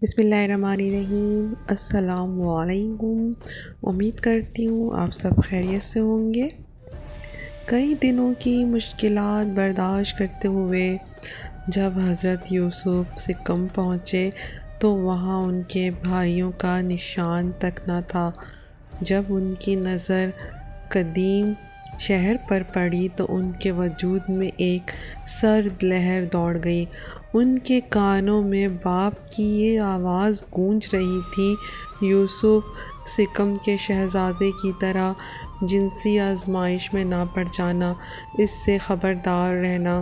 بسم اللہ الرحمن الرحیم۔ السلام علیکم۔ امید کرتی ہوں آپ سب خیریت سے ہوں گے۔ کئی دنوں کی مشکلات برداشت کرتے ہوئے جب حضرت یوسف سکم پہنچے تو وہاں ان کے بھائیوں کا نشان تک نہ تھا۔ جب ان کی نظر قدیم شہر پر پڑی تو ان کے وجود میں ایک سرد لہر دوڑ گئی۔ ان کے کانوں میں باپ کی یہ آواز گونج رہی تھی، یوسف سکم کے شہزادے کی طرح جنسی آزمائش میں نہ پڑ جانا، اس سے خبردار رہنا۔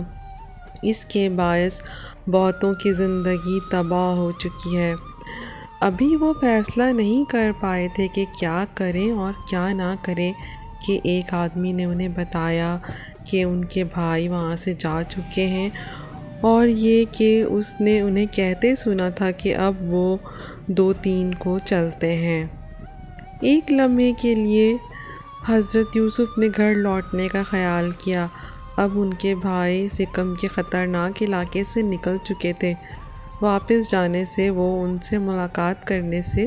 اس کے باعث بہتوں کی زندگی تباہ ہو چکی ہے۔ ابھی وہ فیصلہ نہیں کر پائے تھے کہ کیا کریں اور کیا نہ کریں کہ ایک آدمی نے انہیں بتایا کہ ان کے بھائی وہاں سے جا چکے ہیں، اور یہ کہ اس نے انہیں کہتے سنا تھا کہ اب وہ 2-3 کو چلتے ہیں۔ ایک لمحے کے لیے حضرت یوسف نے گھر لوٹنے کا خیال کیا۔ اب ان کے بھائی سکم کے خطرناک علاقے سے نکل چکے تھے۔ واپس جانے سے وہ ان سے ملاقات کرنے سے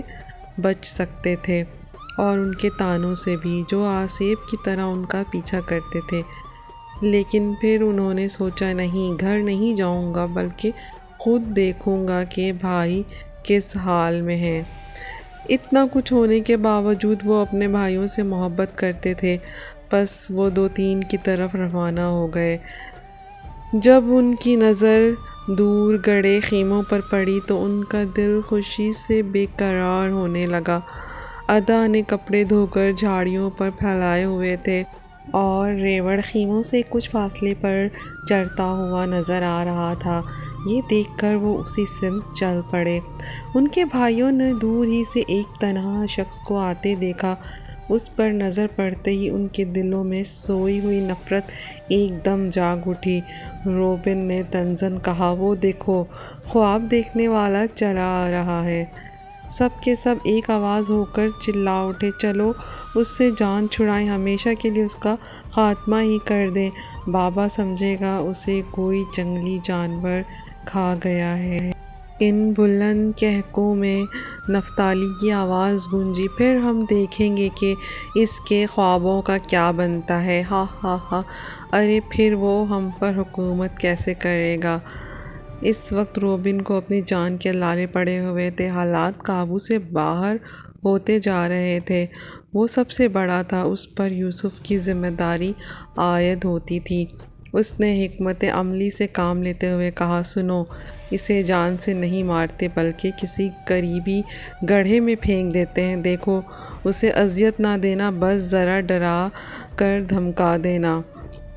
بچ سکتے تھے، اور ان کے طعنوں سے بھی، جو آسیب کی طرح ان کا پیچھا کرتے تھے۔ لیکن پھر انہوں نے سوچا، نہیں، گھر نہیں جاؤں گا، بلکہ خود دیکھوں گا کہ بھائی کس حال میں ہیں۔ اتنا کچھ ہونے کے باوجود وہ اپنے بھائیوں سے محبت کرتے تھے، پس وہ 2-3 کی طرف روانہ ہو گئے۔ جب ان کی نظر دور گڑے خیموں پر پڑی تو ان کا دل خوشی سے بے قرار ہونے لگا۔ ادا نے کپڑے دھو کر جھاڑیوں پر پھیلائے ہوئے تھے اور ریوڑ خیموں سے کچھ فاصلے پر چرتا ہوا نظر آ رہا تھا۔ یہ دیکھ کر وہ اسی سمت چل پڑے۔ ان کے بھائیوں نے دور ہی سے ایک تنہا شخص کو آتے دیکھا۔ اس پر نظر پڑتے ہی ان کے دلوں میں سوئی ہوئی نفرت ایک دم جاگ اٹھی۔ روبن نے طنزاً کہا، وہ دیکھو، خواب دیکھنے والا چلا آ رہا ہے۔ سب کے سب ایک آواز ہو کر چلا اٹھے، چلو اس سے جان چھڑائیں، ہمیشہ کے لیے اس کا خاتمہ ہی کر دیں۔ بابا سمجھے گا اسے کوئی جنگلی جانور کھا گیا ہے۔ ان بلند قہقہوں میں نفتالی کی آواز گونجی، پھر ہم دیکھیں گے کہ اس کے خوابوں کا کیا بنتا ہے، ہا ہا ہا۔ ارے پھر وہ ہم پر حکومت کیسے کرے گا؟ اس وقت روبن کو اپنی جان کے لالے پڑے ہوئے تھے۔ حالات قابو سے باہر ہوتے جا رہے تھے۔ وہ سب سے بڑا تھا، اس پر یوسف کی ذمہ داری عائد ہوتی تھی۔ اس نے حکمت عملی سے کام لیتے ہوئے کہا، سنو، اسے جان سے نہیں مارتے بلکہ کسی قریبی گڑھے میں پھینک دیتے ہیں۔ دیکھو، اسے اذیت نہ دینا، بس ذرا ڈرا کر دھمکا دینا۔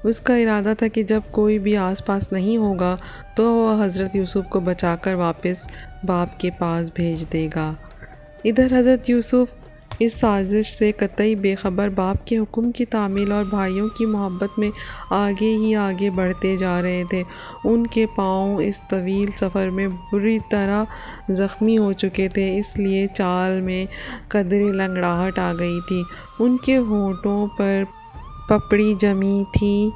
اس کا ارادہ تھا کہ جب کوئی بھی آس پاس نہیں ہوگا تو وہ حضرت یوسف کو بچا کر واپس باپ کے پاس بھیج دے گا۔ ادھر حضرت یوسف اس سازش سے قطعی بے خبر باپ کے حکم کی تعمیل اور بھائیوں کی محبت میں آگے ہی آگے بڑھتے جا رہے تھے۔ ان کے پاؤں اس طویل سفر میں بری طرح زخمی ہو چکے تھے، اس لیے چال میں قدرے لنگڑاہٹ آ گئی تھی۔ ان کے ہونٹوں پر پپڑی جمی تھی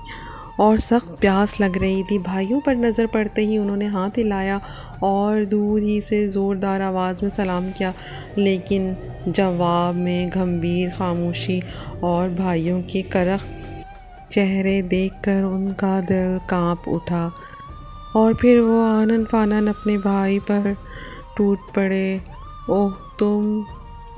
اور سخت پیاس لگ رہی تھی۔ بھائیوں پر نظر پڑتے ہی انہوں نے ہاتھ ہلایا اور دور ہی سے زوردار آواز میں سلام کیا، لیکن جواب میں گمبھیر خاموشی، اور بھائیوں کے کرخت چہرے دیکھ کر ان کا دل کانپ اٹھا۔ اور پھر وہ آنن فانن اپنے بھائی پر ٹوٹ پڑے۔ اوہ، تم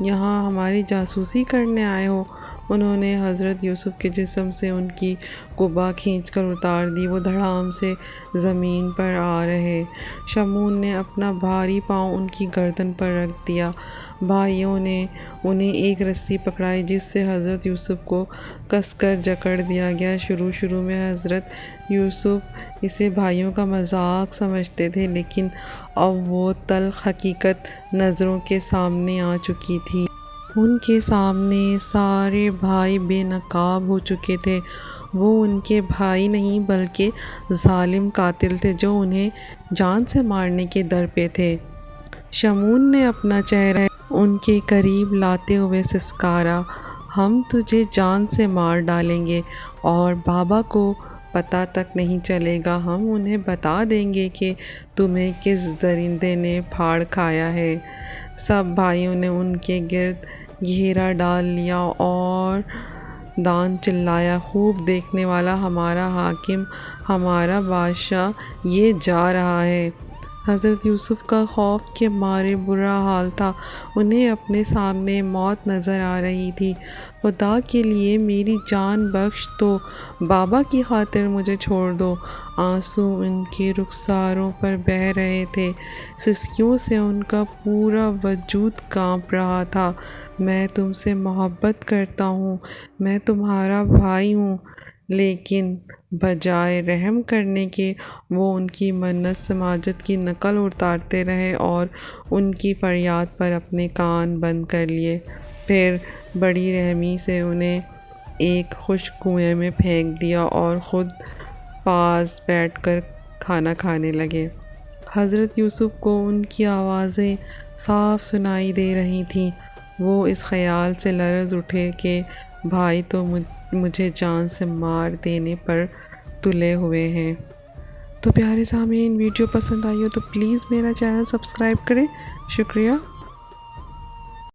یہاں ہماری جاسوسی کرنے آئے ہو؟ انہوں نے حضرت یوسف کے جسم سے ان کی قبا کھینچ کر اتار دی۔ وہ دھڑام سے زمین پر آ رہے۔ شمعون نے اپنا بھاری پاؤں ان کی گردن پر رکھ دیا۔ بھائیوں نے انہیں ایک رسی پکڑائی جس سے حضرت یوسف کو کس کر جکڑ دیا گیا۔ شروع میں حضرت یوسف اسے بھائیوں کا مذاق سمجھتے تھے، لیکن اب وہ تلخ حقیقت نظروں کے سامنے آ چکی تھی۔ ان کے سامنے سارے بھائی بے نقاب ہو چکے تھے۔ وہ ان کے بھائی نہیں بلکہ ظالم قاتل تھے جو انہیں جان سے مارنے کے در پہ تھے۔ شمعون نے اپنا چہرہ ان کے قریب لاتے ہوئے سسکارا، ہم تجھے جان سے مار ڈالیں گے اور بابا کو پتہ تک نہیں چلے گا، ہم انہیں بتا دیں گے کہ تمہیں کس درندے نے پھاڑ کھایا ہے۔ سب بھائیوں نے ان کے گرد گھیرا ڈال لیا اور دان چلایا، خوب دیکھنے والا ہمارا حاکم، ہمارا بادشاہ یہ جا رہا ہے۔ حضرت یوسف کا خوف کے مارے برا حال تھا، انہیں اپنے سامنے موت نظر آ رہی تھی۔ خدا کے لیے میری جان بخش دو، بابا کی خاطر مجھے چھوڑ دو۔ آنسو ان کے رخساروں پر بہہ رہے تھے، سسکیوں سے ان کا پورا وجود کانپ رہا تھا۔ میں تم سے محبت کرتا ہوں، میں تمہارا بھائی ہوں، لیکن بجائے رحم کرنے کے وہ ان کی منت سماجت کی نقل اتارتے رہے اور ان کی فریاد پر اپنے کان بند کر لیے۔ پھر بڑی رحمی سے انہیں ایک خشک کنویں میں پھینک دیا اور خود پاس بیٹھ کر کھانا کھانے لگے۔ حضرت یوسف کو ان کی آوازیں صاف سنائی دے رہی تھیں۔ وہ اس خیال سے لرز اٹھے کہ بھائی تو مجھے جان سے مار دینے پر تلے ہوئے ہیں۔ تو پیارے سامعین، ویڈیو پسند آئی ہو تو پلیز میرا چینل سبسکرائب کریں۔ شکریہ۔